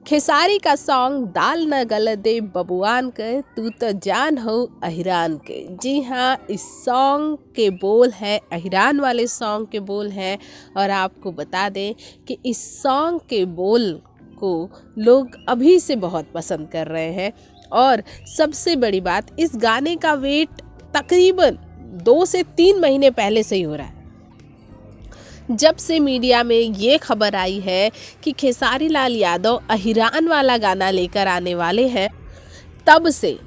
खेसारी का सॉन्ग दाल न गल दे बबुआन के तू तो जान हो अहिरान के। जी हाँ, इस सॉन्ग के बोल है अहिरान वाले सॉन्ग के बोल हैं। और आपको बता दें कि इस सॉन्ग के बोल को लोग अभी से बहुत पसंद कर रहे हैं। और सबसे बड़ी बात, इस गाने का वेट तकरीबन 2 से 3 महीने पहले से ही हो रहा है। जब से मीडिया में ये खबर आई है कि खेसारी लाल यादव अहिरान वाला गाना लेकर आने वाले हैं, तब से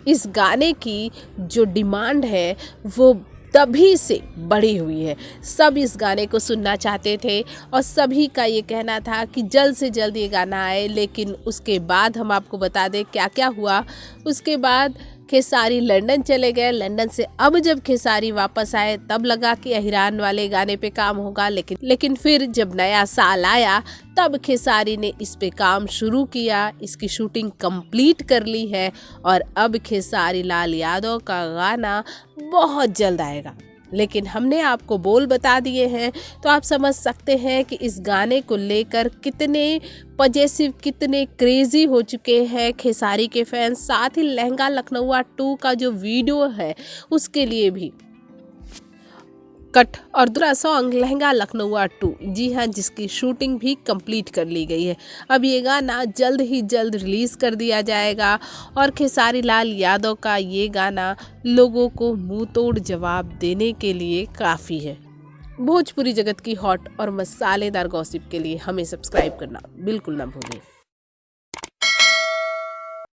इस गाने की जो डिमांड है वो तभी से बढ़ी हुई है। सब इस गाने को सुनना चाहते थे और सभी का ये कहना था कि जल्द से जल्द ये गाना आए। लेकिन उसके बाद हम आपको बता दें क्या क्या हुआ। उसके बाद खेसारी लंदन चले गए। लंदन से अब जब खेसारी वापस आए तब लगा कि अहिरान वाले गाने पे काम होगा, लेकिन फिर जब नया साल आया तब खेसारी ने इस पे काम शुरू किया। इसकी शूटिंग कंप्लीट कर ली है और अब खेसारी लाल यादव का गाना बहुत जल्द आएगा। लेकिन हमने आपको बोल बता दिए हैं तो आप समझ सकते हैं कि इस गाने को लेकर कितने पजेसिव, कितने क्रेजी हो चुके हैं खेसारी के फैंस। साथ ही लहंगा लखनऊआ 2 का जो वीडियो है उसके लिए भी कट और दूसरा सॉन्ग लहंगा लखनऊआ 2, जी हाँ, जिसकी शूटिंग भी कंप्लीट कर ली गई है। अब ये गाना जल्द ही जल्द रिलीज़ कर दिया जाएगा और खेसारी लाल यादव का ये गाना लोगों को मुंह तोड़ जवाब देने के लिए काफ़ी है। भोजपुरी जगत की हॉट और मसालेदार गॉसिप के लिए हमें सब्सक्राइब करना बिल्कुल ना भूलें।